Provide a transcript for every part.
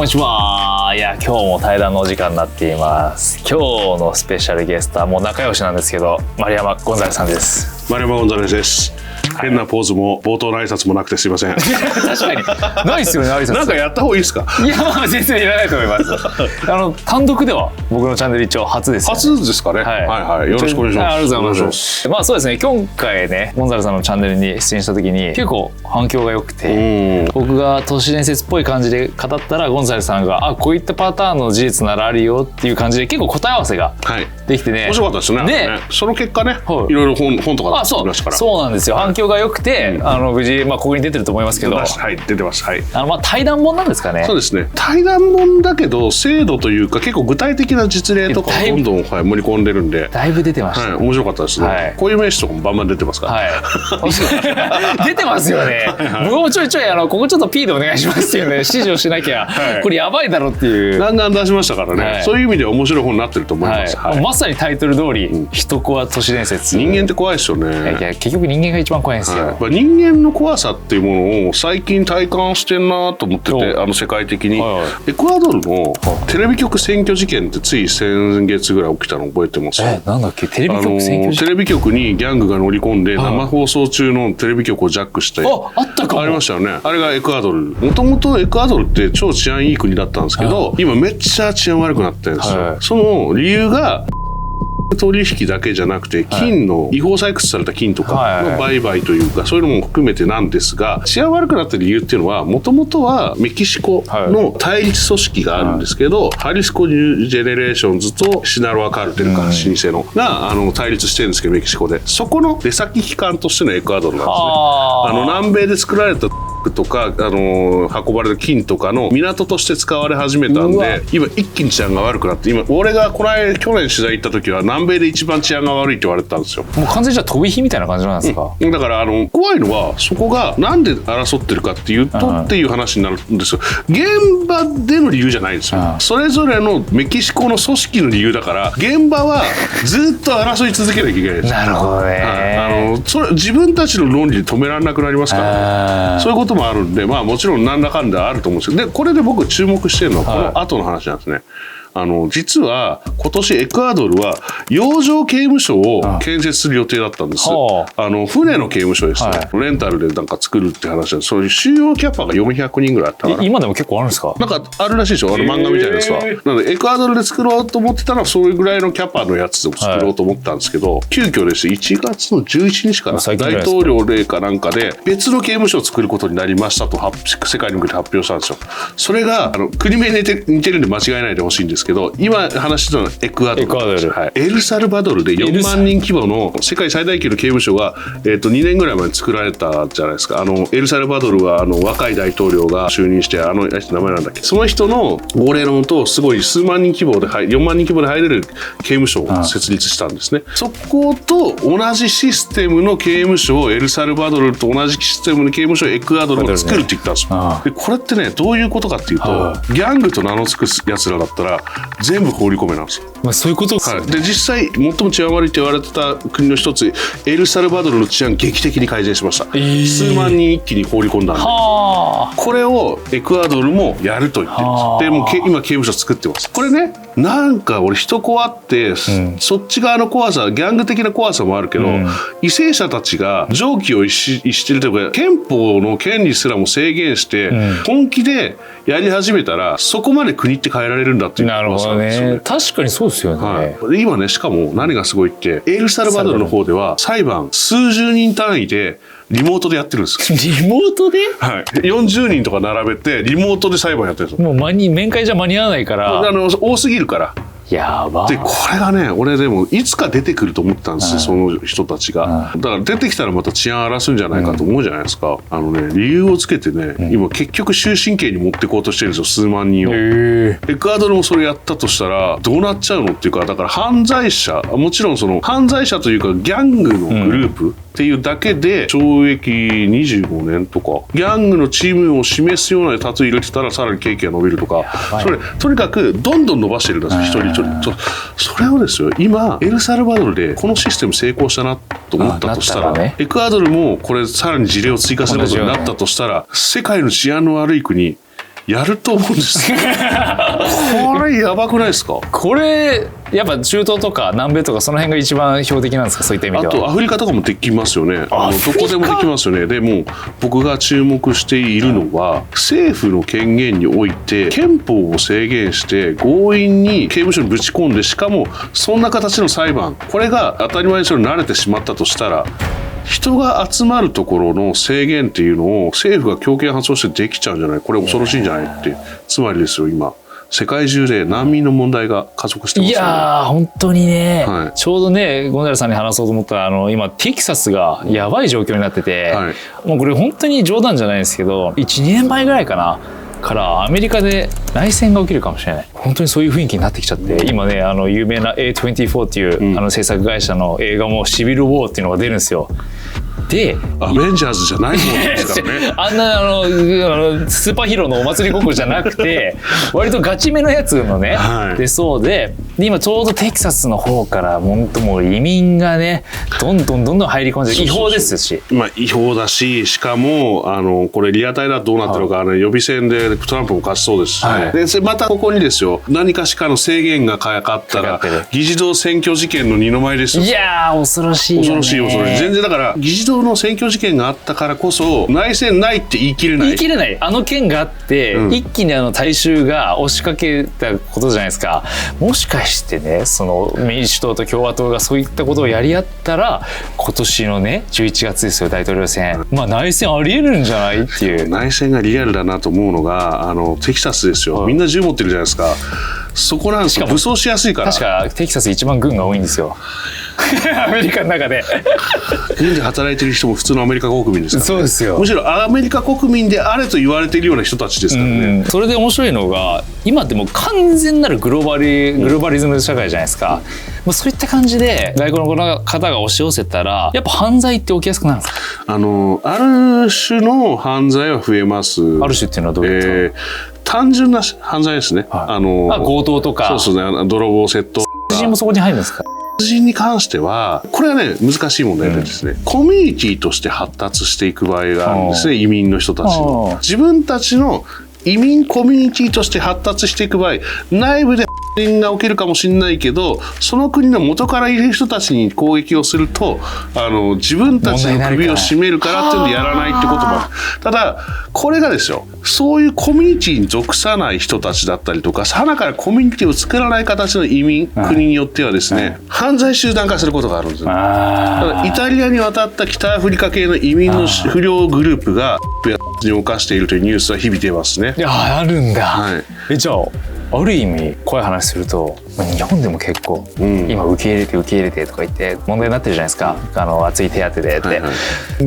こんにちは。いや、今日も対談のお時間になっています。今日のスペシャルゲストはもう仲良しなんですけど、丸山ゴンザレスさんです。丸山ゴンザレスです。変なポーズも冒頭の挨拶もなくてすいません。確かにないっすよね、挨拶。なんかやった方がいいですか？いや、まあ全然いらないと思います。単独では僕のチャンネル一応初です、ね、初ですかね。はいはい、よろしくお願いします。ありがとうございます。まあそうですね、今回ねゴンザレスさんのチャンネルに出演した時に結構反響が良くて、僕が都市伝説っぽい感じで語ったらゴンザレスさんがこういったパターンの事実ならあるよっていう感じで結構答え合わせができてね、面白かったですね。でその結果ね、いろいろ本とか作りましたから。そうなんですよ。反響が良くて、無事、ここに出てると思いますけど、はい、出てます。はい。対談本なんですかね。そうですね。対談本だけど精度というか結構具体的な実例とかをどんどん盛り込んでるんで、だいぶ出てました。はい、面白かったですね。こういう名詞とかもバンバン出てますから。はい。出てますよね。僕もちょいちょいここちょっと P でお願いしますっていうね指示をしなきゃこれやばいだろっていう。ガンガン出しましたからね。そういう意味では面白い本になってると思います。まさにタイトル通り、人コア都市伝説。人間って怖いですよね。結局人間が一番怖いんですよ。人間の怖さっていうものを最近体感してんなと思ってて、世界的に、エクアドルのテレビ局占拠事件ってつい先月ぐらい起きたの覚えてます？なんだっけ、テレビ局占拠事件。テレビ局にギャングが乗り込んで生放送中のテレビ局をジャックして、あったかも。ありましたよね。あれがエクアドル。もともとエクアドルって超治安いい国だったんですけど、今めっちゃ治安悪くなってるんですよ。その理由が取引だけじゃなくて金の違法採掘された金とかの売買というかそういうのも含めてなんですが、治安悪くなった理由っていうのはもともとはメキシコの対立組織があるんですけど、ハリスコ・ニュージェネレーションズとシナロア・カルテルか老舗のが対立してるんですけど、メキシコでそこの出先機関としてのエクアドルなんですね。南米で作られたとか運ばれる金とかの港として使われ始めたんで、今一気に治安が悪くなって、今俺が去年取材行った時は南米で一番治安が悪いって言われてたんですよ。もう完全にじゃあ飛び火みたいな感じなんですか？だから怖いのはそこがなんで争ってるかっていうとっていう話になるんですよ。現場での理由じゃないんですよ。それぞれのメキシコの組織の理由だから、現場はずっと争い続けなきゃいけないです。なるほどね。それ自分たちの論理で止められなくなりますからね。そういうこともあるんで、もちろん何らかんだあると思うんですけど、でこれで僕注目してるのはこの後の話なんですね。実は今年エクアドルは洋上刑務所を建設する予定だったんです。船の刑務所ですね。レンタルでなんか作るって話で、そういう収容キャパが400人ぐらいあったから。今でも結構あるんですか？なんかあるらしいでしょ、漫画みたいなやつは。なのでエクアドルで作ろうと思ってたらそれぐらいのキャパのやつを作ろうと思ったんですけど、急遽ですね1月の11日から大統領令かなんかで別の刑務所を作ることになりましたと世界に向けて発表したんですよ。それが国名に似てるんで間違えないでほしいんですけど、今話してたのはエクアドル、エルサルバドルで4万人規模の世界最大級の刑務所が、2年ぐらい前に作られたじゃないですか。エルサルバドルは若い大統領が就任して名前なんだっけ、その人の号令のもとすごい数万人規模で4万人規模で入れる刑務所を設立したんですね。そこと同じシステムの刑務所をエルサルバドルと同じシステムの刑務所をエクアドルが作るって言ったんですよ。でこれってねどういうことかっていうと、ギャングと名の付くやつらだったら全部放り込めなんですよ。そういうことですよね。で実際最も治安悪いって言われてた国の一つエルサルバドルの治安劇的に改善しました。数万人一気に放り込んだんで、これをエクアドルもやると言ってるんです。でもう今刑務所作ってます。これね、なんか俺人怖って、そっち側の怖さ、ギャング的な怖さもあるけど、為政者たちが常軌を逸してるというか憲法の権利すらも制限して、本気でやり始めたらそこまで国って変えられるんだっていう怖さなんですよね。確かにそうですよね。今ね、しかも何がすごいってエルサルバドルの方では裁判数十人単位でリモートでやってるんです。リモートで？はい。40人とか並べてリモートで裁判やってるんですよ。もう面会じゃ間に合わないから。多すぎるから。やば。でこれがね、俺でもいつか出てくると思ったんですよ、その人たちが。だから出てきたらまた治安荒らすんじゃないかと思うじゃないですか。理由をつけてね、今結局終身刑に持ってこうとしてるんですよ、数万人を。エクアドルもそれやったとしたらどうなっちゃうのっていうか、だから犯罪者、もちろんその犯罪者というかギャングのグループっていうだけで懲役25年とか、ギャングのチームを示すようなタトゥー入れてたらさらに刑期が伸びるとか、それとにかくどんどん伸ばしてるんですよ、一人一人。それをですよ、今エルサルバドルでこのシステム成功したなと思ったとしたら、エクアドルもこれさらに事例を追加することになったとしたら、世界の治安の悪い国やると思うんですよ。これやばくないですか？これやっぱ中東とか南米とかその辺が一番標的なんですか、そういった意味では。あとアフリカとかもできますよね。どこでもできますよね。でも僕が注目しているのは、政府の権限において憲法を制限して強引に刑務所にぶち込んで、しかもそんな形の裁判、これが当たり前にそれ慣れてしまったとしたら、人が集まるところの制限っていうのを政府が強権発動してできちゃうんじゃない、これ恐ろしいんじゃないって。つまりですよ、今世界中で難民の問題が加速してますよね。いやー本当にね、はい、ちょうどねゴンザレスさんに話そうと思ったら、今テキサスがやばい状況になってて、はい、もうこれ本当に冗談じゃないんですけど、 1,2 年前ぐらいかなからアメリカで内戦が起きるかもしれない。本当にそういう雰囲気になってきちゃって、今ね有名な A24 っていう、制作会社の映画もシビル・ウォーっていうのが出るんですよ。でアベンジャーズじゃないものですからね。あんなスーパーヒーローのお祭りごっこじゃなくて割とガチめのやつのね、はい、でそうで今ちょうどテキサスの方から本当もう移民がねどんどん入り込んで、違法ですし、まあ、違法だし、しかもこれリアタイだとどうなってるか、予備選でトランプも勝ちそうですし、ね、でまたここにですよ、何かしかの制限がかかったら議事堂占拠事件の二の舞ですよ。いやー恐ろしいよね。恐ろしい。全然だから議事堂の選挙事件があったからこそ内戦ないって言い切れない。あの件があって、一気に大衆が押しかけたことじゃないですか。もしかしてね、その民主党と共和党がそういったことをやり合ったら、今年のね11月ですよ、大統領選、まあ内戦ありえるんじゃないっていう。内戦がリアルだなと思うのがテキサスですよ。みんな銃持ってるじゃないですか。そこなんですよ。武装しやすいから。確かテキサス一番軍が多いんですよアメリカの中で軍で働いてる人も普通のアメリカ国民ですから、ね、そうですよ。むしろアメリカ国民であれと言われているような人たちですからね。それで面白いのが、今ってもう完全なるグローバリズム社会じゃないですか。もうそういった感じで外国の方が押し寄せたら、やっぱ犯罪って起きやすくなるんですか？ある種の犯罪は増えます。ある種っていうのはどういうこと？単純な犯罪ですね。はい、強盗とか。そうですね。泥棒、窃盗。殺人もそこに入るんですか？殺人に関してはこれはね難しい問題でですね、コミュニティとして発達していく場合があるんですね。移民の人たちの自分たちの移民コミュニティとして発達していく場合、内部でが起きるかもしれないけど、その国の元からいる人たちに攻撃をすると自分たちの首を絞めるからっていうんでやらないってこともある。ただこれがですよ、そういうコミュニティに属さない人たちだったりとか、さなからコミュニティを作らない形の移民、国によってはですね、犯罪集団化することがあるんですよ。だからイタリアに渡った北アフリカ系の移民の不良グループがに犯しているというニュースは日々出ますね。いやあるんだ、はい、じゃあある意味怖い話すると、日本でも結構、今受け入れてとか言って問題になってるじゃないですか。厚い手当でって、はいは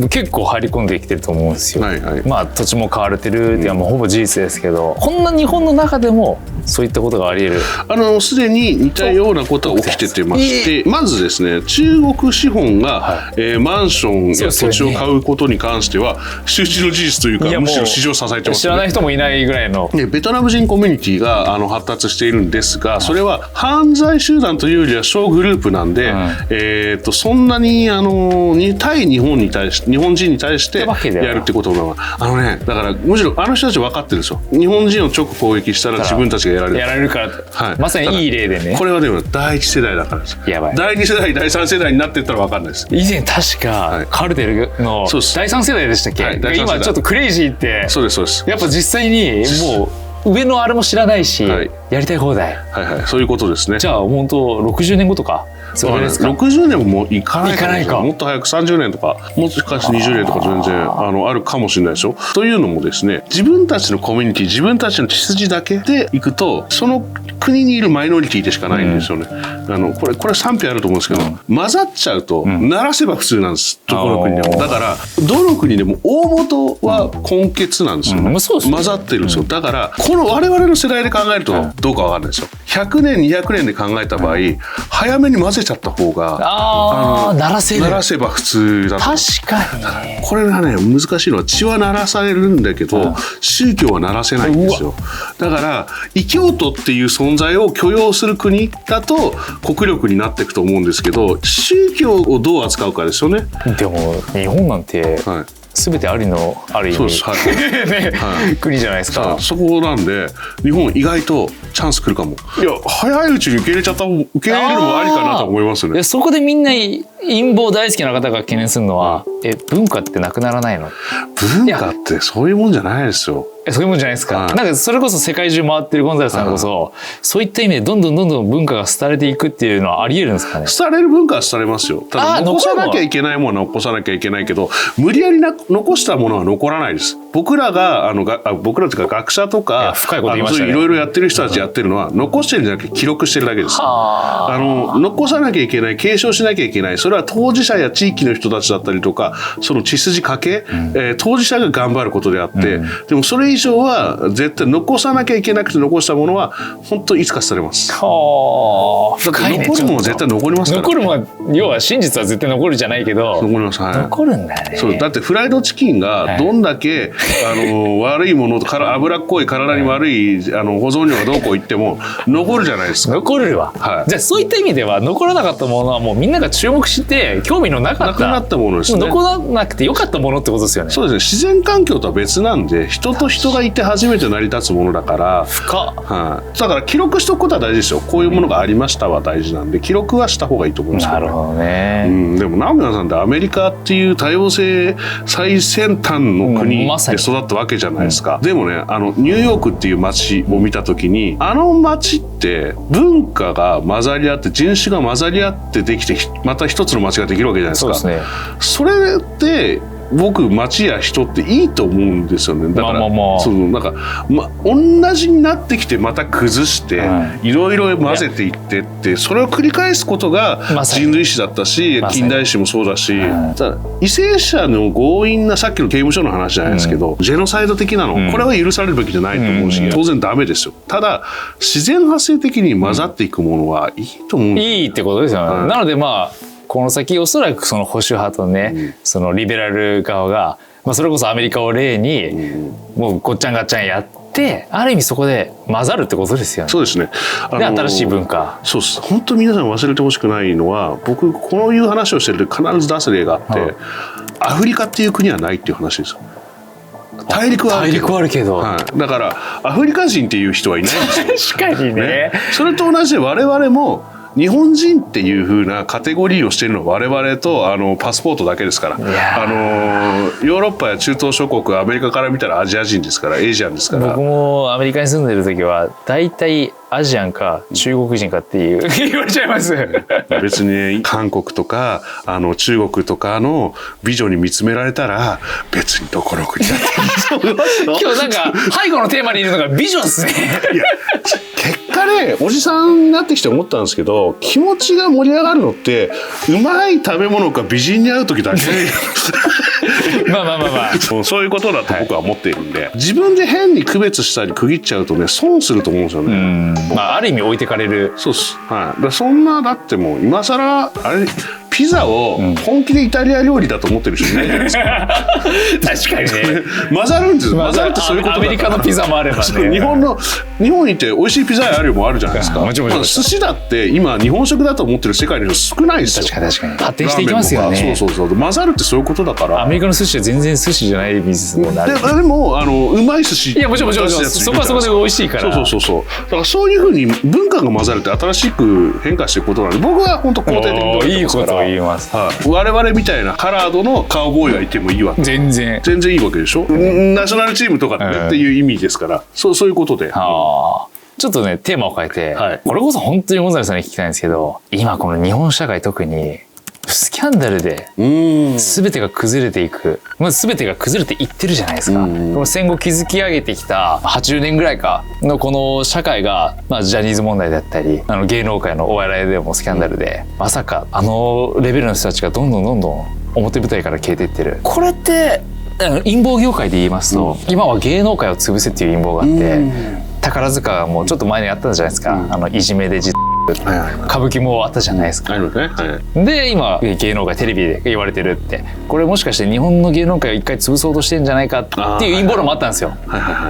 い、結構入り込んできてると思うんですよ、はいはい、まあ土地も買われてるっていうのはもうほぼ事実ですけど、こんな日本の中でもそういったことがあり得る。すでに似たようなことが起きててまして、まずですね、中国資本が、はい、マンションや土地を買うことに関しては周知の事実というか、むしろ市場を支えてます、ね、知らない人もいないぐらいの、ベトナム人コミュニティが発達しているんですが、それは犯罪集団というよりは小グループなんで、そんなに対日本に対して、日本人に対してやるってことはだからむしろ人たち分かってるんですよ。日本人を直攻撃したら自分たちがやられるから、はい、まさにいい例でね。これはでも第一世代だからです。やばい。第二世代第三世代になっていったら分かんないです。以前確か、カルテルの第三世代でしたっけ、はい、今ちょっとクレイジーって。そうですそうです。やっぱ実際にもう上のあれも知らないし、はい、やりたい放題。はいはい、そういうことですね。じゃあ本当60年後とかそれですか。60年もいかないか。もっと早く30年とか、もしかして20年とか全然あるかもしれないでしょ。というのもですね、自分たちのコミュニティ、自分たちの血筋だけでいくと、その国にいるマイノリティでしかないんですよね。これ賛否あると思うんですけど、混ざっちゃうと、鳴らせば普通なんです。どこの国でも。だからどの国でも大元は根血なんですよね。混ざってるんですよ。だからこの我々の世代で考えるとどうかわかんないですよ。100年200年で考えた場合、早めに混ぜちゃった方が鳴らせば普通だと。確かにね。これがね難しいのは、血は鳴らされるんだけど、宗教は鳴らせないんですよ。だから異教徒っていう存在を許容する国だと国力になっていくと思うんですけど、宗教をどう扱うかですよね。でも日本なんて、はい、全てありのある意味そうです、はいね、はい、国じゃないですか。そこなんで日本意外とチャンス来るかも。いや早いうちに受け入れるのもありかなと思いますね。そこでみんな陰謀大好きな方が懸念するのは、文化ってなくならないの？文化ってそういうもんじゃないですよ。そういうもんじゃないですか、はい、なんかそれこそ世界中回ってるゴンザレスさんこそ、そういった意味でどんどん文化が廃れていくっていうのはありえるんですかね？廃れる文化は廃れますよ。ただ残さなきゃいけないものは残さなきゃいけないけど、無理やり残したものは残らないです。僕ら僕らというか学者とか深いこと言いましたね。いろいろやってる人たちやってるのは、残してるんじゃなくて記録してるだけです。残さなきゃいけない、継承しなきゃいけない、それは当事者や地域の人たちだったりとか、その血筋家系、当事者が頑張ることであって、でもそれ以上は絶対残さなきゃいけなくて、残したものは本当にいつか廃れます。深いね。残るものは絶対残りますから。残るものは要は真実は絶対残るじゃないけど、残ります、はい、残るんだね。そうだってフライドチキンがどんだけ、悪いものと脂っこい体に悪い保存量がどうこう言っても残るじゃないですか。残るわ、はい、じゃあそういった意味では残らなかったものはもうみんなが注目して興味のなかったなくなったものですね。残らなくてよかったものってことですよね。そうですね。自然環境とは別なんで、人と人がいて初めて成り立つものだから。深っ、はい、だから記録しておくことは大事ですよ。こういうものがありましたは大事なんで、記録はした方がいいと思いますけど、ね、なるほどね、でも直哉さんってアメリカっていう多様性最先端の国で育ったわけじゃないですか、でもね、ニューヨークっていう街を見た時に、あの街って文化が混ざり合って、人種が混ざり合ってできて、また一つの街ができるわけじゃないですか。そうですね。それって僕街や人っていいと思うんですよね。だから同じになってきてまた崩していろいろ混ぜていってって、それを繰り返すことが人類史だったし、近代史もそうだし、ただ為政者の強引な、さっきの刑務所の話じゃないですけど、ジェノサイド的なの、これは許されるべきじゃないと思うし、当然ダメですよ。ただ自然発生的に混ざっていくものはいいと思うんですよ。いいってことですよね。なのでこの先おそらくその保守派とね、そのリベラル側が、それこそアメリカを例にもうごっちゃんがっちゃんやって、ある意味そこで混ざるってことですよね。そうですね。で新しい文化。そうです。本当皆さん忘れてほしくないのは、僕こういう話をしてると必ず出す例があって、アフリカっていう国はないっていう話ですよ。大陸はあるけど、はい、だからアフリカ人っていう人はいないんですよ。確かにね。それと同じで我々も日本人っていう風なカテゴリーをしているのは我々とパスポートだけですから。ヨーロッパや中東諸国、アメリカから見たらアジア人ですから、エイジアンですから。僕もアメリカに住んでる時は大体アジアンか中国人かっていう言われちゃいます。別に韓国とか中国とかの美女に見つめられたら別にどこの国だって今日なんか背後のテーマにいるのが美女ですね。いや結果ね、おじさんになってきて思ったんですけど、気持ちが盛り上がるのってうまい食べ物か美人に会う時だけ。そういうことだと僕は思っているんで、自分で変に区別したり区切っちゃうとね、損すると思うんですよね。ある意味置いてかれる。そうです、はい、そんなだってもう今更あれピザを本気でイタリア料理だと思ってる人いないじゃないですか。確かにね。混ざるんですよ。混ざるってそういうことだから。アメリカのピザもあればね。日本に行って美味しいピザ屋あるもあるじゃないですか。寿司だって今日本食だと思ってる世界の人少ないですよ。確かに発展していきますよね。そう混ざるってそういうことだから。アメリカの寿司は全然寿司じゃないですもんね。でもうまい寿司。いやもちろんそこはそこで美味しいから。そうだからそういうふうに文化が混ざるって新しく変化していくことなんで、僕は本当肯定的に思ってますから。いいことを言います。我々みたいなカラードのカウボーイがいてもいいわけ。全然いいわけでしょ。ナショナルチームとかっていう意味ですから、そういうことで。ちょっとねテーマを変えて、これこそ本当にゴンザレスさんに聞きたいんですけど、今この日本社会特にスキャンダルで全てが崩れていく、全てが崩れていってるじゃないですか。戦後築き上げてきた80年ぐらいかのこの社会が、ジャニーズ問題だったり芸能界のお笑いでもスキャンダルで、まさかレベルの人たちがどんどん表舞台から消えていってる。これって陰謀業界で言いますと、今は芸能界を潰せっていう陰謀があって、宝塚もちょっと前にやったじゃないですか。いじめで歌舞伎もあったじゃないですか。で今芸能界テレビで言われてるって、これもしかして日本の芸能界を一回潰そうとしてんじゃないかっていう陰謀論もあったんですよ。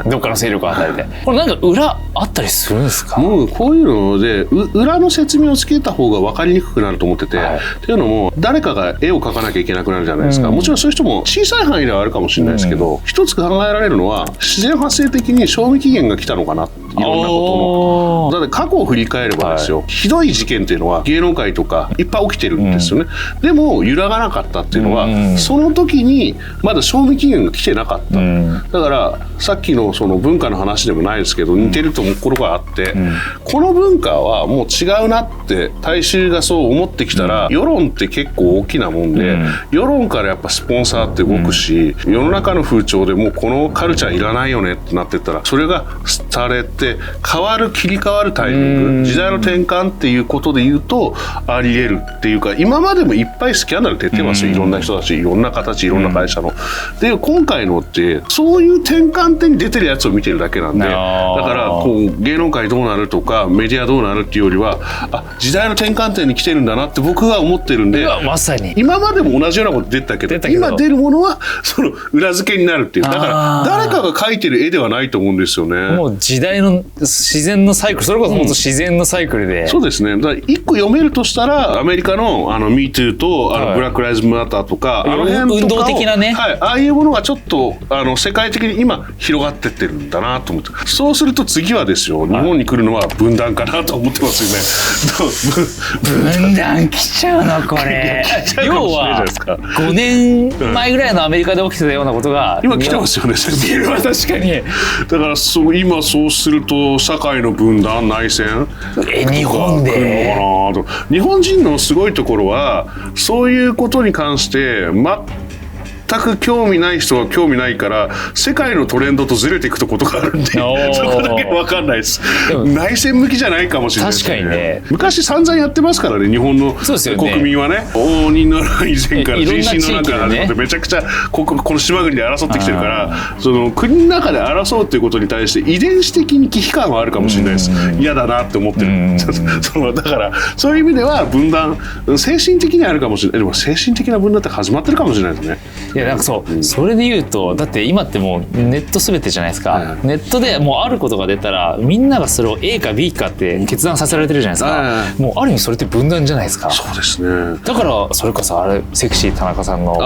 どっかの勢力を与えて。これなんか裏あったりするんですか？もうこういうので裏の説明をつけた方が分かりにくくなると思ってて、っていうのも誰かが絵を描かなきゃいけなくなるじゃないですか。もちろんそういう人も小さい範囲ではあるかもしれないですけど、一つ考えられるのは自然発生的に賞味期限が来たのかな。いろんなことのだって過去を振り返ればですよ、ひどい事件っていうのは芸能界とかいっぱい起きてるんですよね。でも揺らがなかったっていうのは、その時にまだ賞味期限が来てなかった。だからさっきのその文化の話でもないですけど、似てるところがあって、この文化はもう違うなって大衆がそう思ってきたら、世論って結構大きなもんで、世論からやっぱスポンサーって動くし、世の中の風潮でもうこのカルチャーいらないよねってなってったら、それが廃れて切り替わるタイミング、時代の転換っていうことで言うとあり得るっていうか、今までもいっぱいスキャンダル出てますよ。いろんな人たち、いろんな形、いろんな会社の。で今回のってそういう転換点に出てるやつを見てるだけなんで、だからこう芸能界どうなるとかメディアどうなるっていうよりは、時代の転換点に来てるんだなって僕は思ってるんで、まさに今までも同じようなこと出たけど、今出るものはその裏付けになるっていう。だから誰かが描いてる絵ではないと思うんですよね。もう時代の自然のサイクル、それこそ本当自然のサイクルで、そうですね。だから一個読めるとしたら、アメリカのMeToo とブラック・ライズ・マターとか、あの辺とかを運動的なね、ああいうものがちょっと世界的に今広がってってるんだなと思って、そうすると次はですよ、日本に来るのは分断かなと思ってますよね。分断来ちゃうのこれ。要は5年前ぐらいのアメリカで起きてたようなことが今来てますよね。確かに。だから今そうすると社会の分断、内戦日本で日本人のすごいところは、そういうことに関して全く興味ない人は興味ないから世界のトレンドとずれていくとことがあるんで、そこだけ分かんないです。内戦向きじゃないかもしれないですね。確かにね。昔散々やってますからね、日本の国民はね。応仁の乱以前から人心の中から始まってめちゃくちゃこの島国で争ってきてるから、その国の中で争うっていうことに対して遺伝子的に危機感はあるかもしれないです。嫌だなって思ってる。だからそういう意味では分断、精神的にあるかもしれない。でも精神的な分断って始まってるかもしれないですね。いやなんかそう、それで言うと、だって今ってもうネット全てじゃないですか。ネットでもうあることが出たらみんながそれを A か B かって決断させられてるじゃないですか。もうある意味それって分断じゃないですか。そうですね。だからそれこそセクシー田中さんの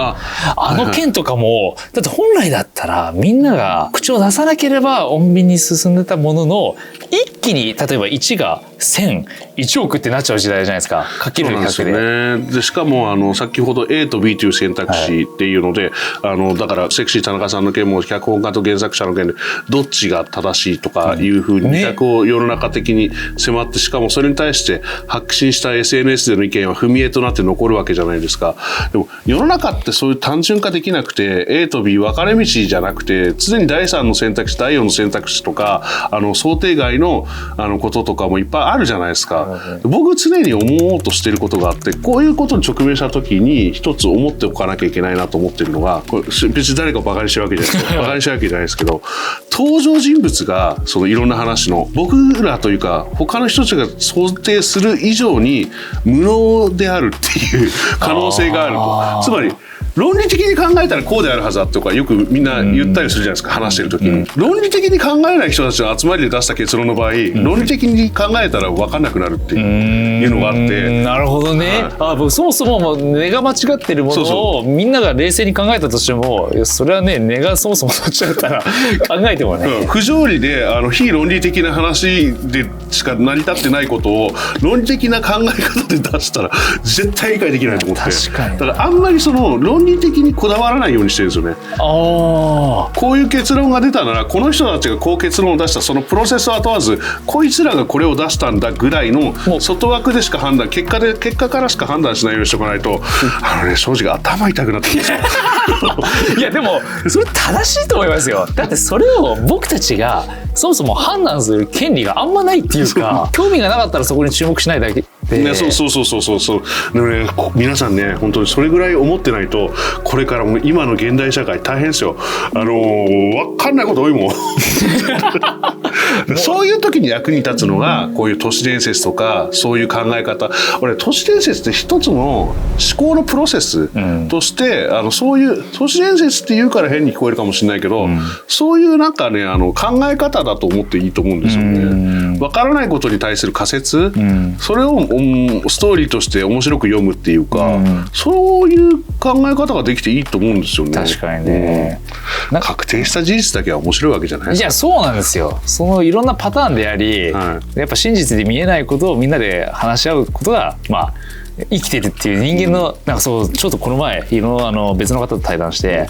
件とかも、だって本来だったらみんなが口を出さなければ穏便に進んでたものの、一気に例えば1が1000、1億ってなっちゃう時代じゃないですか。かける100で。でしかも先ほど A と B という選択肢っていうので、だからセクシー田中さんの件も脚本家と原作者の件でどっちが正しいとかいうふうに二択を世の中的に迫って、しかもそれに対して発信した SNS での意見は踏み絵となって残るわけじゃないですか。でも世の中ってそういう単純化できなくて、 A と B 分かれ道じゃなくて、常に第3の選択肢、第4の選択肢とか想定外のこととかもいっぱいあるじゃないですか。僕常に思おうとしてることがあって、こういうことに直面した時に一つ思っておかなきゃいけないなと思ってるのが、これ別に誰かバカにしてるわけじゃないですか。バカにしてるわけじゃないですけど、登場人物がそのいろんな話の僕らというか他の人たちが想定する以上に無能であるっていう可能性があると。つまり論理的に考えたらこうであるはずだとかよくみんな言ったりするじゃないですか、話してる時に。論理的に考えない人たちの集まりで出した結論の場合、論理的に考えたら分かんなくなるっていうのがあって。なるほどね。僕そもそも根が間違ってるものをみんなが冷静に考えたとしても、それはね、根がそもそも間違ったら考えてもね、不条理で非論理的な話でしか成り立ってないことを論理的な考え方で出したら絶対理解できないと思って。確かに。だからあんまりその論理的にこだわらないようにしてるんですよね。こういう結論が出たなら、この人たちがこう結論を出した、そのプロセスは問わずこいつらがこれを出したんだぐらいの外枠でしか判断、結果からしか判断しないようにしておかないと、正直頭痛くなってくるんですよ。いやでもそれ正しいと思いますよ。だってそれを僕たちがそもそも判断する権利があんまないっていうか、興味がなかったらそこに注目しないだけで。そうでもね、皆さんね、本当にそれぐらい思ってないと、これからも今の現代社会大変ですよ。分かんないこと多いもん。そういう時に役に立つのがこういう都市伝説とかそういう考え方。俺都市伝説って一つの思考のプロセスとして、そういう都市伝説って言うから変に聞こえるかもしれないけど、そういうなんかね考え方だと思っていいと思うんですよね。わからないことに対する仮説、それをストーリーとして面白く読むっていうか、そういう考え方ができていいと思うんですよね。確かにね、確定した事実だけは面白いわけじゃないですか。いやそうなんですよ。そのいろんなパターンであり、やっぱ真実で見えないことをみんなで話し合うことが生きてるっていう人間のなんかそうちょっとこの前別の方と対談して、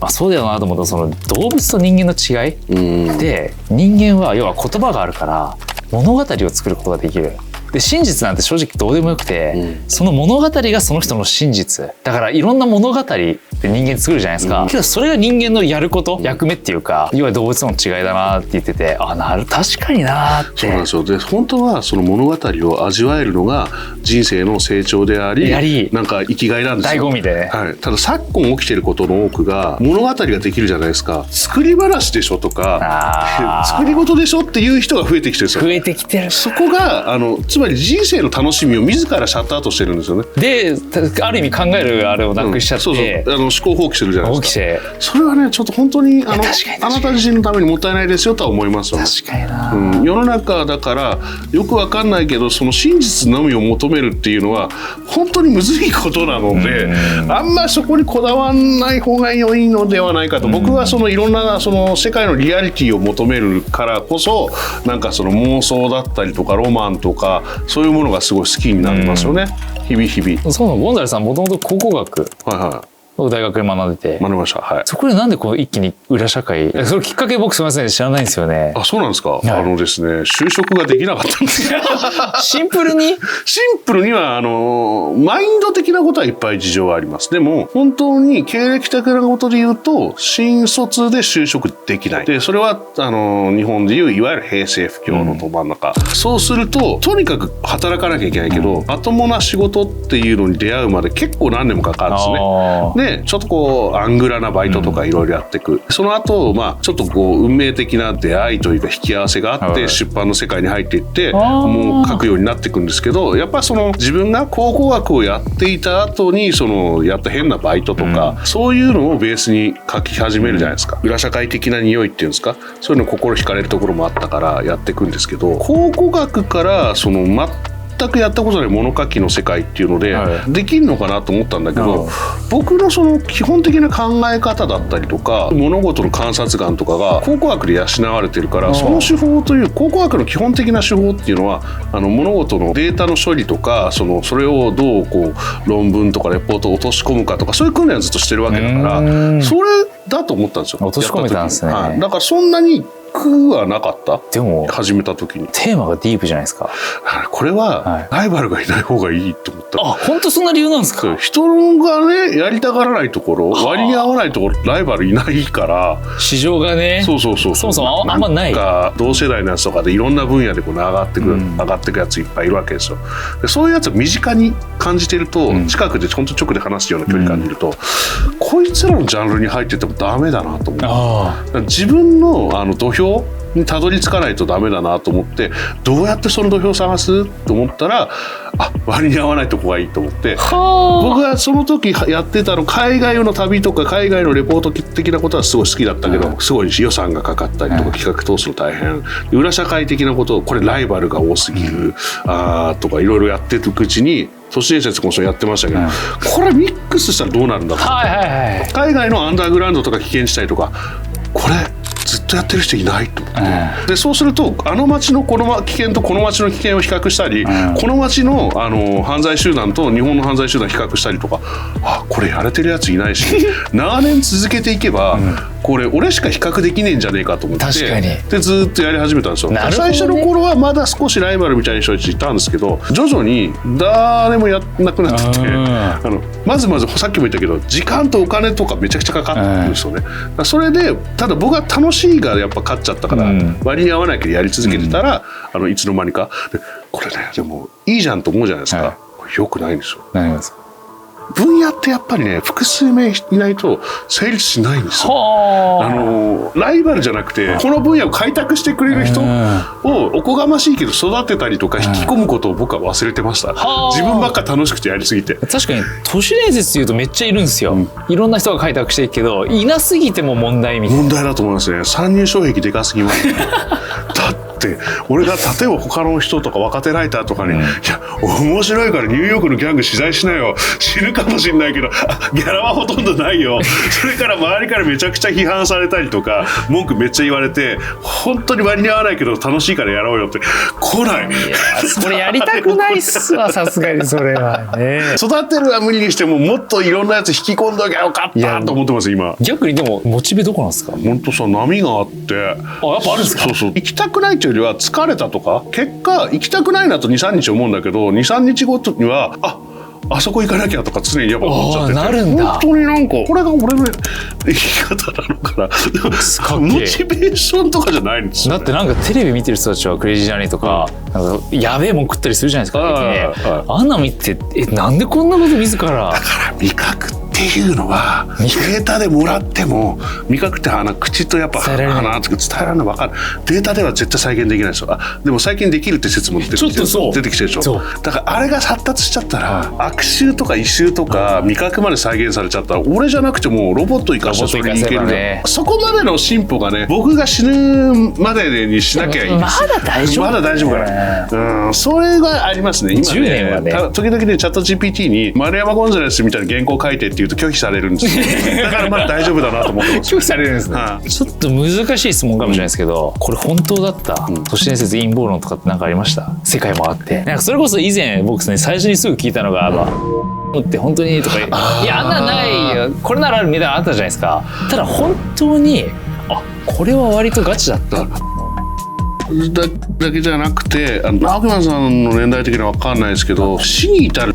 そうだよなと思った。その動物と人間の違いで、人間は要は言葉があるから物語を作ることができる。で真実なんて正直どうでもよくて、その物語がその人の真実だから、いろんな物語で人間作るじゃないですか。けどそれが人間のやること、役目っていうか、要は動物の違いだなって言ってて、確かになって。そうなんですよ。で本当はその物語を味わえるのが人生の成長であり、なんか生きがいなんですよ。醍醐味でね。ただ昨今起きてることの多くが物語ができるじゃないですか。作り話でしょとか作り事でしょっていう人が増えてきてるんですよ。増えてきてる。そこがつまり人生の楽しみを自らシャットアウトしてるんですよね。である意味考えるあれをなくしちゃって、思考放棄するじゃないですか。それはねちょっと本当にあなた自身のためにもったいないですよとは思いますよ。確かにな、世の中だからよくわかんないけど、その真実のみを求めるっていうのは本当にむずいことなので、あんまりそこにこだわらない方が良いのではないかと。僕はそのいろんなその世界のリアリティを求めるからこそ、なんかその妄想だったりとかロマンとかそういうものがすごい好きになりますよね、日々日々。そうなの。ゴンザレさんもともと考古学、大学で学んでて。学びました。そこでなんでこう一気に裏社会、それきっかけ僕すみません知らないんですよね。そうなんですか。ですね、就職ができなかったんですよ。シンプルにはマインド的なことはいっぱい事情があります。でも本当に経歴的なことで言うと、新卒で就職できない。でそれは日本でいういわゆる平成不況のど真ん中、そうするととにかく働かなきゃいけないけど、まともな仕事っていうのに出会うまで結構何年もかかるんですね。でちょっとこうアングラなバイトとかいろいろやっていく、その後ちょっとこう運命的な出会いというか引き合わせがあって、出版の世界に入っていってもう書くようになっていくんですけど、やっぱその自分が考古学をやっていた後にそのやった変なバイトとか、そういうのをベースに書き始めるじゃないですか。裏社会的な匂いっていうんですか、そういうの心惹かれるところもあったからやっていくんですけど、考古学からその全くやったことない物書きの世界っていうのでできるのかなと思ったんだけど、僕のその基本的な考え方だったりとか物事の観察眼とかが考古学で養われてるから、その手法という考古学の基本的な手法っていうのは物事のデータの処理とかそれをどうこう論文とかレポートを落とし込むかとか、そういう訓練をずっとしてるわけだから、それだと思ったんですよ。落とし込めたんですね。だからそんなに苦はなかった。でも始めた時にテーマがディープじゃないですか。これはライバルがいない方がいいと思った。本当そんな理由なんですか。人がねやりたがらないところ、割に合わないところ、ライバルいないから市場がね。そうそもそもあんまない。同世代のやつとかでいろんな分野でこう上がってくやついっぱいいるわけですよ。でそういうやつを身近に感じてると、近くで本当直で話すような距離感じると、こいつらのジャンルに入っててもダメだなと思って、自分の土俵にたどり着かないとダメだなと思って、どうやってその土俵を探すと思ったら、割に合わないとこがいいと思って、僕がその時やってた海外の旅とか海外のレポート的なことはすごい好きだったけど、すごい予算がかかったりとか企画通すの大変、裏社会的なことをこれライバルが多すぎるとかいろいろやっていくうちに、都市伝説もそうやってましたけど、これミックスしたらどうなるんだと思って、海外のアンダーグラウンドとか危険地帯とかこれずっとやってる人いないと思って、でそうすると町のこの危険とこの町の危険を比較したり、この町の犯罪集団と日本の犯罪集団比較したりとか、これやれてるやついないし長年続けていけば、これ俺しか比較できねえんじゃねえかと思って、でずっとやり始めたんですよ。最初の頃はまだ少しライバルみたいな人たちいたんですけど、徐々に誰もやんなくなってて、まずさっきも言ったけど時間とお金とかめちゃくちゃかかってるんですよね。それでただ僕は楽しいがやっぱ勝っちゃったから、割に合わないけどやり続けてたら、いつの間にかこれねでもいいじゃんと思うじゃないですか。よくないんですよ。分野ってやっぱりね、複数名いないと成立しないんですよ。ライバルじゃなくて、この分野を開拓してくれる人をおこがましいけど育てたりとか引き込むことを僕は忘れてました。自分ばっか楽しくてやりすぎて。確かに都市伝説言うとめっちゃいるんですよ。いろんな人が開拓していくけど、いなすぎても問題みたいな。問題だと思いますね。参入障壁でかすぎます。だって俺が例えば他の人とか若手ライターとかに、いや面白いからニューヨークのギャング取材しなよ、死ぬかもしれないけどギャラはほとんどないよ、それから周りからめちゃくちゃ批判されたりとか文句めっちゃ言われて、本当に割に合わないけど楽しいからやろうよって来ない。いやそれやりたくないっすわ、さすがにそれはね。育てるは無理にしてももっといろんなやつ引き込んどきゃよかったと思ってます今。逆にでもモチベどこなんですか？本当さ、波があって、やっぱあるんですか？そうそう、行きたくないというよりは疲れたとか、結果行きたくないなと 2,3 日思うんだけど 2,3 日ごとにはあそこ行かなきゃとか常にやっぱ思っちゃってて、なるんだ。本当になんかこれが俺の生き方なのかな。モチベーションとかじゃないんですよ、ね、だってなんかテレビ見てる人たちはクレイジージャーニーとか、なんかやべえもん食ったりするじゃないですか。あんなの見てなんでこんなこと自ら。だから味覚っていうのはデータでもらっても、味覚って口とやっぱ鼻って伝えられないの分かる。データでは絶対再現できないですよ。でも最近できるって説も出てきてるでしょ。だからあれが発達しちゃったら、悪臭とか異臭とか味覚まで再現されちゃったら、俺じゃなくてもロボット生かしたらそれにいけるね。そこまでの進歩がね、僕が死ぬまでにしなきゃいいです。まだ大丈夫。まだ大丈夫かな。それがありますね。今10年はね、時々ねチャット GPT に丸山ゴンザレスみたいな原稿書いてって言うと拒否されるんですよ。だからまだ大丈夫だなと思ってます。拒否されるんですね。ちょっと難しい質問かもしれないですけど、これ本当だった都市伝説陰謀論とかって何かありました？世界もあって、なんかそれこそ以前僕ね、最初にすぐ聞いたのがって本当にとか、いやあんなないよ、これならあるみたいなのあったじゃないですか。ただ本当にこれは割とガチだった。だけじゃなくて、直木さんの年代的には分かんないですけど、死に至る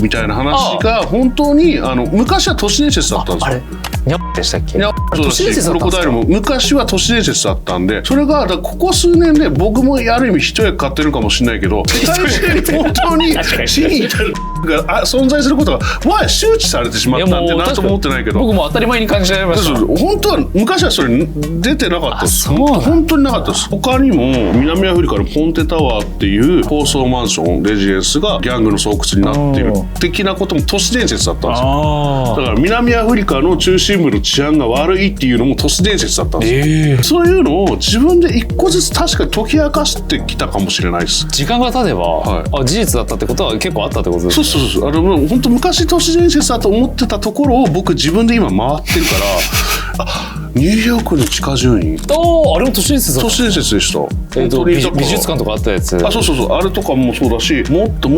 みたいな話が本当に昔は都市伝説だったんですよ。あれニャッでしたっけ？都市伝説だったんですか？昔は都市伝説だったんで、それがここ数年で僕もある意味一役買ってるかもしれないけど、本当に死に至るが存在することが周知されてしまったんで、なんとも思ってないけど、僕も当たり前に感じられました。本当は昔はそれ出てなかったです。本当になかったです。他にも南アフリカのポンテタワーっていう高層マンションレジデンスがギャングの巣窟になっている的なことも都市伝説だったんですよ。だから南アフリカの中心部の治安が悪いっていうのも都市伝説だったんですよ。そういうのを自分で一個ずつ確かに解き明かしてきたかもしれないです。時間が経てば、事実だったってことは結構あったってことですね。そう本当昔都市伝説だと思ってたところを僕自分で今回ってるからニューヨークの地下住人、あれも都市伝説だった。都市伝説でした。美術館とかあったやつ。そうあれとかもそうだし、もっと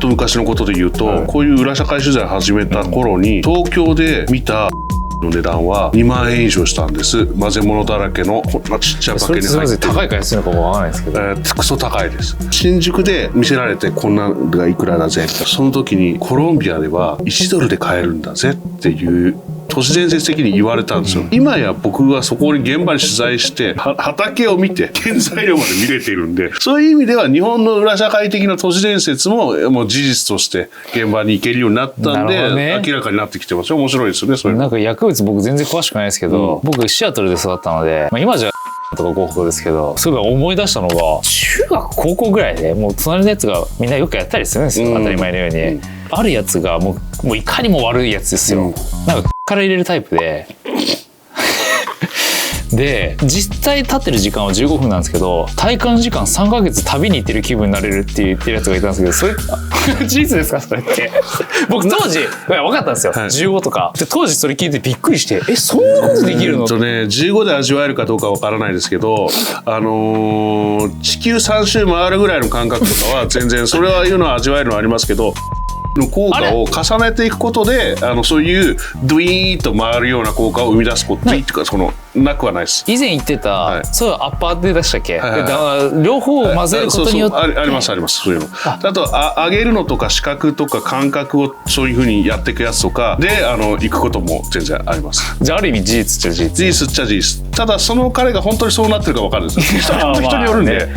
昔のことで言うと、こういう裏社会取材始めた頃に、東京で見たの値段は2万円以上したんです。混ぜ物だらけのこんなちっちゃいパッケに入って、高いか安いのかもわからないですけど、クソ高いです。新宿で見せられてこんなのがいくらだぜ、その時にコロンビアでは1ドルで買えるんだぜっていう都市伝説的に言われたんですよ。今や僕はそこに現場に取材して畑を見て原材料まで見れているんで、そういう意味では日本の裏社会的な都市伝説もう事実として現場に行けるようになったんで、明らかになってきてますよ。面白いですよね。それなんか薬物僕全然詳しくないですけど、僕シアトルで育ったので、今じゃとか合法ですけど、すごい思い出したのが中学高校ぐらいで、もう隣のやつがみんなよくやったりするんですよ、当たり前のように。あるやつがもういかにも悪いやつですよ。なんかから入れるタイプで実際立ってる時間は15分なんですけど、体感時間3ヶ月旅に行ってる気分になれるって言ってるやつがいたんですけど、それ事実ですかそれって僕当時分かったんですよ、15とかで。当時それ聞いてびっくりして、そんなことできるの15で味わえるかどうか分からないですけど、地球3周回るぐらいの感覚とかは全然それはいうのは味わえるのはありますけど、の効果を重ねていくことでそういうドゥイーンと回るような効果を生み出すことっていうか、そのなくはないです。以前言ってた、はい、そういうアッパーで出したっけ、はいはいはい、だから両方を混ぜることによって、ありますあります、そういうの。あと上げるのとか視覚とか感覚をそういうふうにやっていくやつとかで行くことも全然あります。じゃあある意味事実っちゃ事実。事実っちゃ事実。ただその彼が本当にそうなってるか分かるんですよ。人によるんで。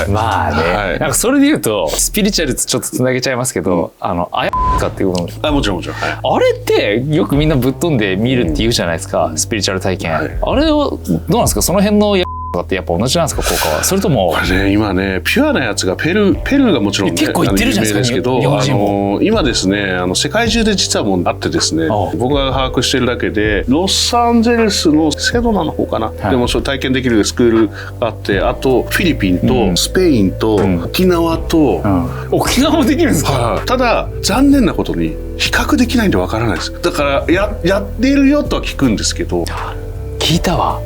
まあね、はい、なんかそれで言うとスピリチュアルとちょっとつなげちゃいますけど、あやかっていうことももちろんもちろん、はい、あれってよくみんなぶっ飛んで見るって言うじゃないですか、スピリチュアル体験、はい、あれをどうなんですか、その辺のってやっぱ同じなんですか、効果は。それともこれね、今ねピュアなやつがペルーがもちろん、ね、結構言ってるじゃないですか、けど今ですね世界中で実はもうあってですね、僕が把握してるだけでロサンゼルスのセドナの方かな、はい、でもそれ体験できるスクールがあって、あとフィリピンとスペインと沖縄と、沖縄もできるんですか。ただ残念なことに比較できないんでわからないです。だからやっているよとは聞くんですけど。聞いたわ、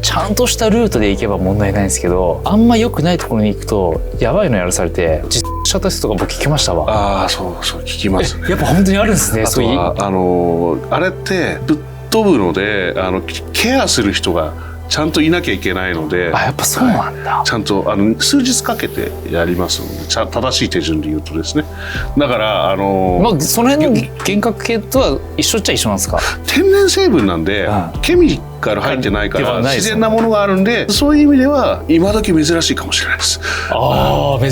ちゃんとしたルートで行けば問題ないんですけど、あんま良くないところに行くとやばいのやらされて実写テストとか僕聞きましたわ。ああ、そう聞きます、ね、やっぱ本当にあるんですね。そういうあれってぶっ飛ぶのでケアする人がちゃんといなきゃいけないので、やっぱそうなんだ、ちゃんと数日かけてやりますので、正しい手順で言うとですね。だからその辺の幻覚系とは一緒っちゃ一緒なんですか。天然成分なんで、ケミカル入ってないから自然なものがあるんで、そういう意味では今時珍しいかもしれないです。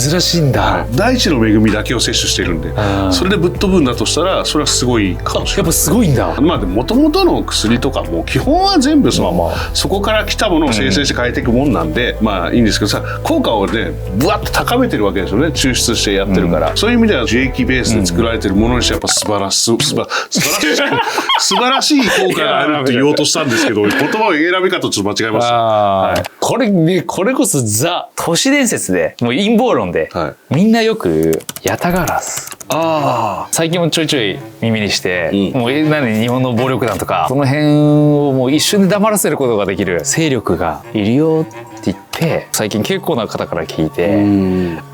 珍しいんだ。大地の恵みだけを摂取してるんで、それでぶっ飛ぶんだとしたらそれはすごいかもしれない。やっぱすごいんだ。まあもともとの薬とかも基本は全部そこから来たものを生成して変えていくもんなんで、まあいいんですけどさ、効果をねぶわっと高めてるわけですよね、抽出してやってるから、そういう意味では樹液ベースで作られてるものにしてやっぱ素晴らしい効果があるって言おうとしたんですけど、言葉を選び方ちょっと間違えました。はい、これこそザ都市伝説でもう陰謀論で、みんなよくヤタガラス、最近もちょいちょい耳にして、もう日本の暴力団とかその辺をもう一瞬で黙らせることができる勢力がいるよって言って最近結構な方から聞いて、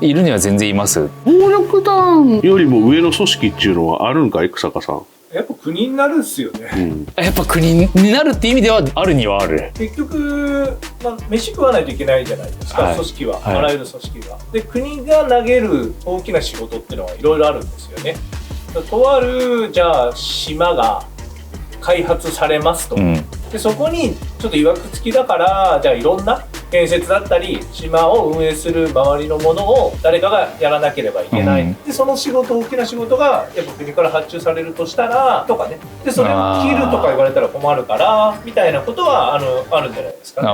いるには全然います。暴力団よりも上の組織っていうのはあるんかい、草加さん。やっぱ国になるっすよね、やっぱ国になるって意味ではあるにはある。結局、飯食わないといけないじゃないですか、組織は、あらゆる組織が。で国が投げる大きな仕事っていうのはいろいろあるんですよね。とあるじゃあ島が開発されますと、でそこにちょっと曰く付きだからじゃあいろんな建設だったり島を運営する周りのものを誰かがやらなければいけない、でその仕事、大きな仕事がやっぱ国から発注されるとしたらとかね、でそれを切るとか言われたら困るからみたいなことはあるんじゃないですかね。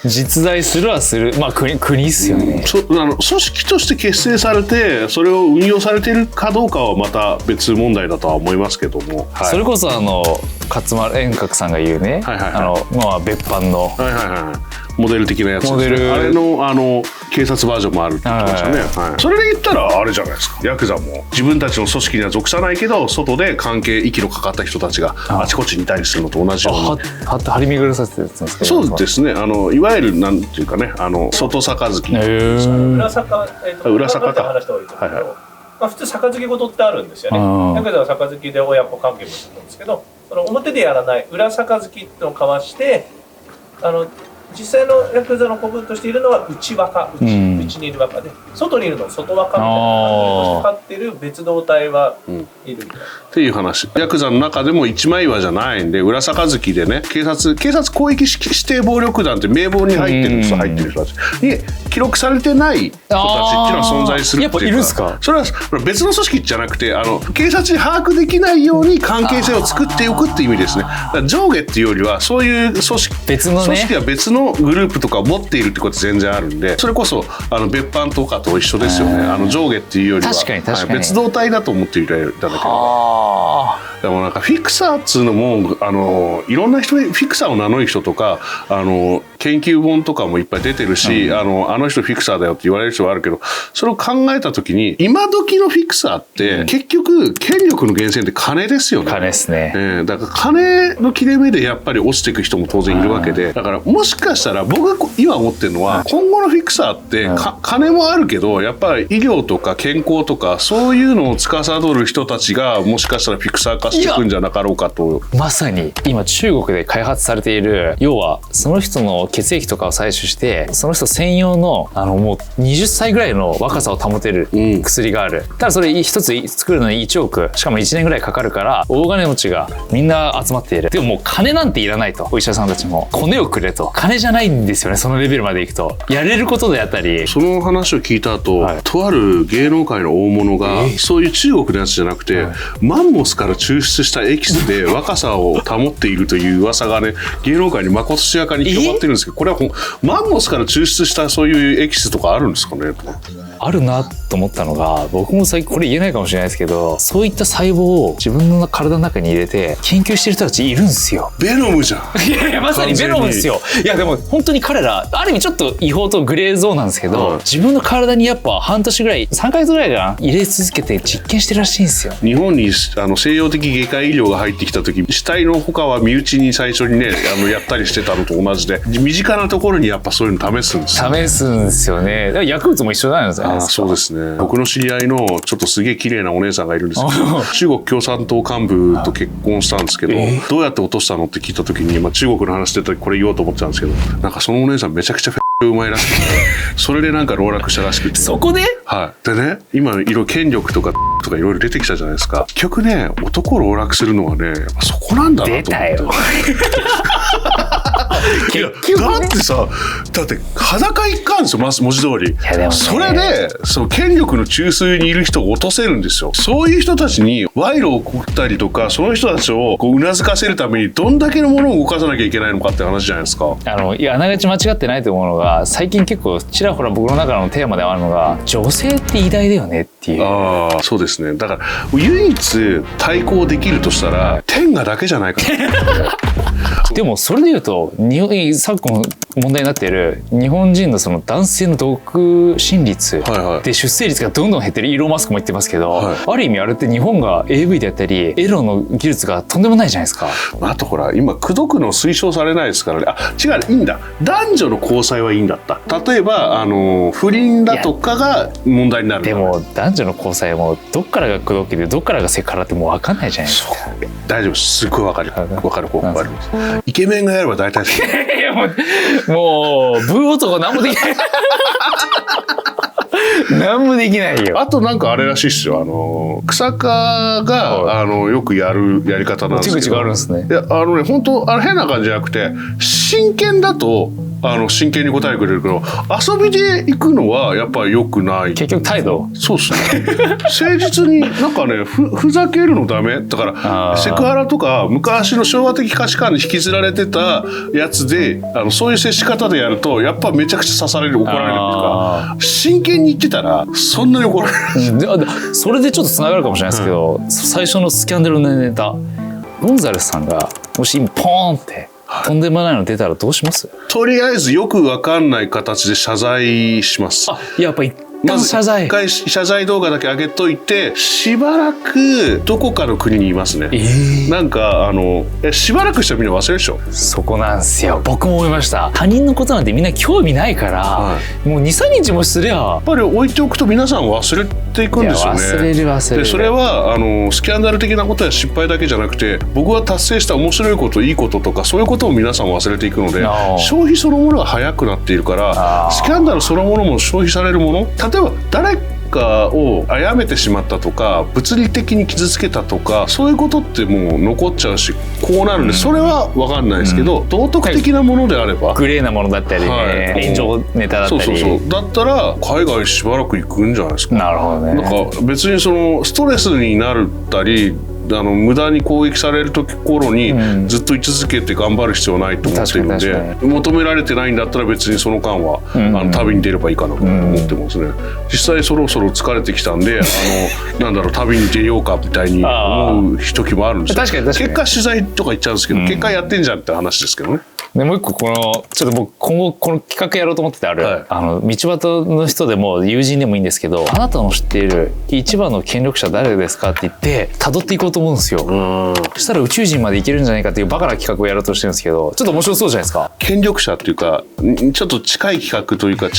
実在するはする、まあ国っすよね。組織として結成されてそれを運用されているかどうかはまた別問題だとは思いますけども、それこそ勝丸円覚さんが言うね、別班の、モデル的なやつですね。あれの警察バージョンもあるって言ってましたね。それで言ったらあれじゃないですか、ヤクザも自分たちの組織には属さないけど外で関係息のかかった人たちがあちこちにいたりするのと同じように張り巡らさせてるんですか。そうですね、いわゆるなんていうかね、外杯裏坂って話した方がいいと思うけど、普通杯事ってあるんですよね。ヤクザは杯で親子関係もするんですけど、その表でやらない裏杯っていうのを交わして実際のヤクザの子分としているのは内若、内にいる若で、外にいるのは外若みたいな感じでかかってる別動隊はいるみたいな。っていう話。ヤクザの中でも一枚岩じゃないんで、裏杯でね、警察広域指定暴力団って名簿に入ってる人たちに記録されてない人たちっていうのは存在するっていうか。やっぱいるんすか？それは別の組織じゃなくて、警察に把握できないように関係性を作っておくっていう意味ですね。だから上下っていうよりはそういう組織は別のグループとかを持っているってこと全然あるんで、それこそ別班とかと一緒ですよね。上下っていうよりは別動隊だと思っていただければ。でもなんかフィクサーっつうのもいろんな人フィクサーを名乗る人とか研究本とかもいっぱい出てるし、あの人フィクサーだよって言われる人はあるけど、それを考えた時に今時のフィクサーって、結局権力の源泉って金ですよね。金ですね。だから金の切れ目でやっぱり落ちていく人も当然いるわけで、だからもしかしたら僕が今思ってるのは、今後のフィクサーって金もあるけど、やっぱり医療とか健康とかそういうのを司る人たちがもしかしたらフィクサー化していくんじゃなかろうかと。まさに今中国で開発されている、要はその人の血液とかを採取してその人専用のもう20歳ぐらいの若さを保てる薬がある。ただそれ一つ作るのに1億、しかも1年ぐらいかかるから大金持ちがみんな集まっている。でももう金なんていらないと、お医者さんたちもコネをくれと。金じゃないんですよね、そのレベルまでいくと。やれることであったり。その話を聞いた後、とある芸能界の大物が、そういう中国のやつじゃなくて、マンモスから抽出したエキスで若さを保っているという噂がね、芸能界にまことしやかに広まってるんですけど、これはマンモスから抽出したそういうエキスとかあるんですかね。あるなと思ったのが、僕も最近これ言えないかもしれないですけど、そういった細胞を自分の体の中に入れて研究してる人たちいるんですよ。ベノムじゃん。いやいや、まさにベノムですよ。いやでも本当に彼らある意味ちょっと違法とグレーゾーンなんですけど、自分の体にやっぱ半年ぐらい、3ヶ月ぐらいかな、入れ続けて実験してるらしいんですよ。日本に西洋的外科医療が入ってきた時、死体の他は身内に最初にねやったりしてたのと同じで、身近なところにやっぱそういうの試すんですよ。試すんですよね。だから薬物も一緒なんですよね。そうですね。僕の知り合いのちょっとすげえ綺麗なお姉さんがいるんですけど、中国共産党幹部と結婚したんですけど、どうやって落としたのって聞いた時に、中国の話出た時これ言おうと思ってたんですけど、なんかそのお姉さんめちゃくちゃうまいらしくて、それでなんか籠絡したらしくて。そこで？はい。でね、今いろいろ権力とかいろいろ出てきたじゃないですか。結局ね、男を籠絡するのはね、やっぱそこなんだなと思って。出たよ。いやだってさ、だって裸一貫ですよ、文字通り。それでその権力の中枢にいる人を落とせるんですよ。そういう人たちに賄賂を送ったりとか、その人たちをこう頷かせるためにどんだけのものを動かさなきゃいけないのかって話じゃないですか。いや、あながち間違ってないと思うのが、最近結構ちらほら僕の中のテーマであるのが、女性って偉大だよねっていう。ああ、そうですね。だから唯一対抗できるとしたら天下だけじゃないかな。でもそれでいうと、昨今問題になっている日本人のその男性の独身率で出生率がどんどん減ってる。イーロン・マスクも言ってますけど、ある意味あれって日本が AV であったりエロの技術がとんでもないじゃないですか。あとほら今口説くの推奨されないですからね。違う、いいんだ、男女の交際はいいんだった。例えば不倫だとかが問題になる。でも男女の交際もどっからが口説きでどっからがセクハラってもう分かんないじゃないですか。大丈夫、すっごい分かるイケメンがやれば大体もうブー男何もできない。何もできないよ。あとなんかあれらしいっすよ。草加がよくやるやり方なんですけど。手口があるんですね。いや本当変な感じじゃなくて、真剣だと真剣に答えてくれるけど、遊びで行くのはやっぱり良くない。結局態度。そうっすね。誠実になんかね、ふざけるのダメだから、セクハラとか昔の昭和的価値観に引きずられてたやつでそういう接し方でやるとやっぱめちゃくちゃ刺される、怒られるっていうか、真剣に言ってたらそんなに怒られる。それでちょっとつながるかもしれないですけど、最初のスキャンダルのネタ、ゴンザレスさんがもし今ポーンってとんでもないの出たらどうします？とりあえずよくわかんない形で謝罪します。やっぱりまず一回謝罪動画だけ上げといて、しばらくどこかの国にいますね。なんかしばらくしたらみんな忘れるでしょ。そこなんですよ。僕も思いました。他人のことなんてみんな興味ないから、もう 2,3 日もすりゃやっぱり置いておくと皆さん忘れていくんですよね。忘れる。でそれはスキャンダル的なことや失敗だけじゃなくて、僕は達成した面白いこと、いいこととか、そういうことも皆さん忘れていくので、消費そのものが早くなっているから、スキャンダルそのものも消費されるもの、例えば誰かを殺めてしまったとか、物理的に傷つけたとか、そういうことってもう残っちゃうし、こうなるんで、それは分かんないですけど、道徳的なものであれば、グレーなものだったりね、炎上ネタだったり、そうだったら海外しばらく行くんじゃないですか。なるほどね。なんか別にストレスになったり無駄に攻撃されるところにずっと居続けて頑張る必要はないと思っているので、求められてないんだったら別にその間は旅に出ればいいかなと思ってますね。実際そろそろ疲れてきたんで旅に出ようかみたいに思う時もあるんですよ。確かに結果取材とか行っちゃうんですけど、結果やってんじゃんって話ですけどね。でもう一個ちょっと僕今後この企画やろうと思ってて道端の人でも友人でもいいんですけど、あなたの知っている一番の権力者誰ですかって言って辿っていこうと思うんですよ。そしたら宇宙人までいけるんじゃないかっていうバカな企画をやろうとしてるんですけど、ちょっと面白そうじゃないですか。権力者っていうかちょっと近い企画というか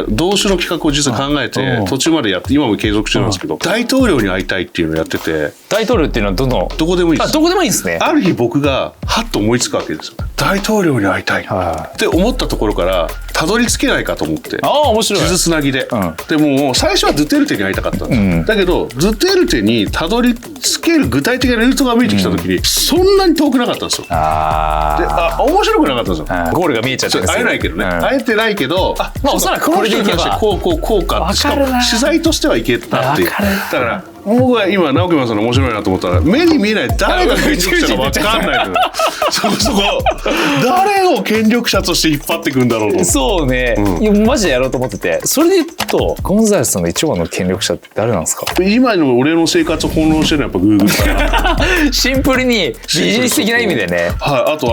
同種の企画を実は考えて途中までやって今も継続してるんですけど、大統領に会いたいっていうのをやってて。大統領っていうのはどこでもいいです。どこでもいいですね。ある日僕がハッと思いつくわけですよ。大統領に会いたいって思ったところからたどり着けないかと思って。面白い。地図つなぎで、でも最初はドゥテルテに会いたかったんです、だけどドゥテルテにたどり着ける具体的なルートが見えてきた時に、そんなに遠くなかったんですよ。で面白くなかったんですよ。ゴールが見えちゃってるんですよ。会えないけどね、会えてないけどおそらくこれでいけばこうか、しかも取材としてはいけたっていう。だから僕は今直樹さんの面白いなと思ったら、目に見えない誰が権力者か分かんないのよ。そこ誰を権力者として引っ張っていくんだろうと。そうね、いやマジでやろうと思ってて。それで言うとゴンザレスさんの一番の権力者って誰なんですか？今の俺の生活を翻弄してるのはやっぱ Google かな。シンプルにビジネス的な意味でね。はい、あと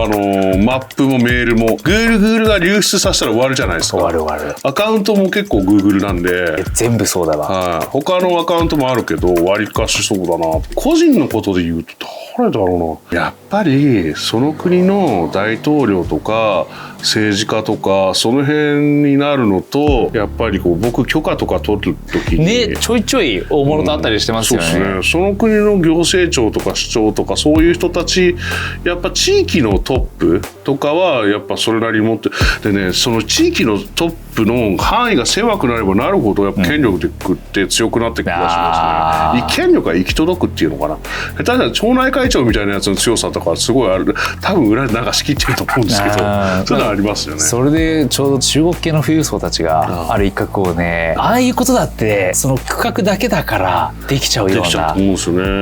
マップもメールも Google が流出させたら終わるじゃないですか。終わる。アカウントも結構 Google なんで全部そうだわ。はい、他のアカウントもあるけど割りかしそうだな。個人のことで言うと誰だろうな。やっぱりその国の大統領とか政治家とかその辺になるのと、やっぱり僕許可とか取る時にね、ちょいちょい大物とあったりしてますよね。そうですね。その国の行政庁とか首長とかそういう人たち、やっぱ地域のトップとかはやっぱそれなりに持ってでね、その地域のトップの範囲が狭くなればなるほどやっぱ権力って強くなってくる気がしますね。権力が行き届くっていうのかな。下手したら町内会長みたいなやつの強さとかすごいある。多分裏でなんか仕切ってると思うんですけど、そういうのはありますよね。それでちょうど中国系の富裕層たちがある一角をね、ああいうことだってその区画だけだからできちゃうような、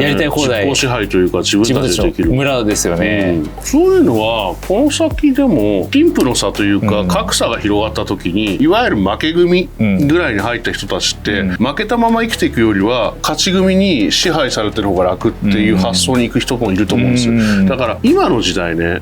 やりたい放題、実効支配というか自分たちでできる村ですよね、そういうのはこの先でも貧富の差というか、格差が広がった時にいわゆる負け組ぐらいに入った人たちって、負けたまま生きていくよりは勝ち組に支配されてる方が楽っていう発想に行く人もいると思うんですよ。だから今の時代ね、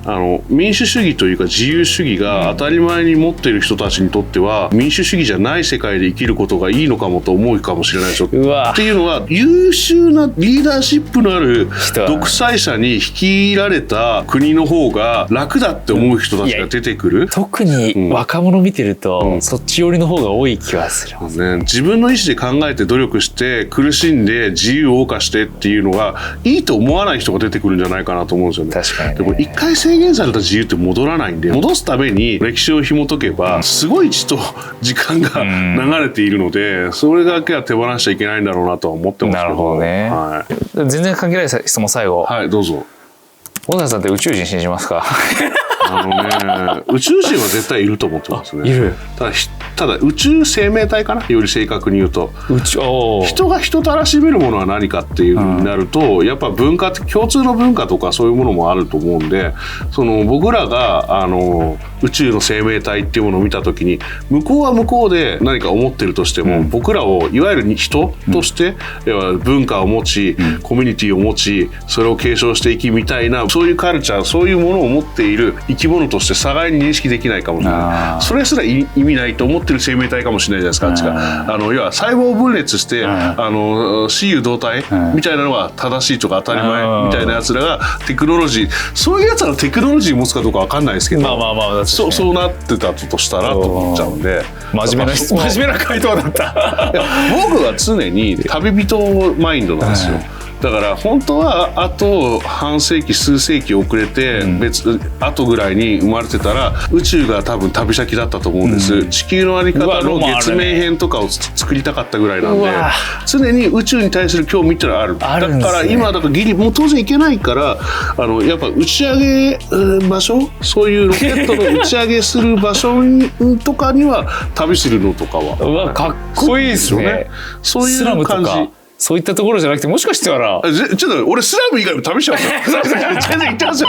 民主主義というか自由主義が当たり前に持っている人たちにとっては民主主義じゃない世界で生きることがいいのかもと思うかもしれないですよ。っていうのは優秀なリーダーシップのある独裁者に率いられた国の方が楽だって思う人たちが出てくる。特に若者見てると、そっち寄りの方が多い気はする、自分の意思で考えて努力して苦しんで自由を謳歌してっていうのがいいと思わない人が出てくるんじゃないかなと思うんですよね。確かにね。でも一回制限された自由って戻らないんで、戻すために歴史を紐解けばすごい血と時間が流れているので、それだけは手放しちゃいけないんだろうなとは思ってますけど。なるほどね、全然関係ない質問最後。はい、どうぞ。小田さんって宇宙人信じますか？宇宙人は絶対いると思ってますね。いる。ただ宇宙生命体かな、より正確に言うと。人が人たらしめるものは何かっていう風になると、やっぱ文化共通の文化とかそういうものもあると思うんで、僕らが宇宙の生命体っていうものを見た時に向こうは向こうで何か思ってるとしても、僕らをいわゆる人として、文化を持ち、コミュニティを持ち、それを継承していきみたいな、そういうカルチャー、そういうものを持っている生き物として互いに認識できないかもしれない。それすら意味ないと思ってる生命体かもしれないじゃないですか。要は細胞を分裂して雌雄同体みたいなのが正しいとか当たり前みたいなやつらがテクノロジー、そういうやつらテクノロジー持つかどうか分かんないですけど、そうなってたとしたらと思っちゃうんで。真面目な回答だった。僕は常に旅人マインドなんですよ。だから本当はあと半世紀数世紀遅れて後ぐらいに生まれてたら宇宙が多分旅先だったと思うんです、地球のあり方の月面編とかを作りたかったぐらいなんで、常に宇宙に対する興味ってのはある。だから今だとギリもう当然いけないから、やっぱ打ち上げ場所、そういうロケットの打ち上げする場所とかには旅するのとかはかっこいいですね。そういう感じ。そういったところじゃなくて、もしかしたらちょっと俺スラム以外も試してますよ。全然言ってますよ。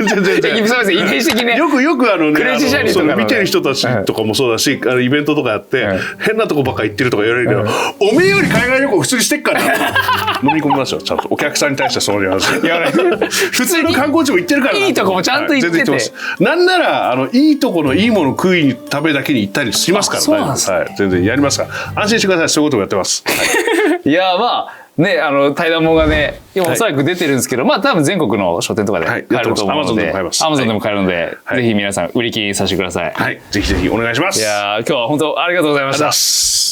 全然すみません、イメージ的ね。よくね、クレイジーシャリーとかのね見てる人たちとかもそうだし、イベントとかやって変なとこばっか行ってるとか言われるけど、おめえより海外旅行普通にしてっから飲み込みますよ、ちゃんとお客さんに対してそういう話。普通の観光地も行ってるからな。いいとこもちゃんと行ってて、全然行ってます。なんならいいとこのいいもの食いに食べだけに行ったりしますから。そうなんですね。はい、全然やりますから安心してください。そういうこともやってます。いやまあね、対談本がね今おそらく出てるんですけど、まあ多分全国の書店とかで買えると思うので、Amazon でも買えるので、ぜひ皆さん売り切りにさせてください。はい、ぜひぜひお願いします。いや今日は本当ありがとうございました。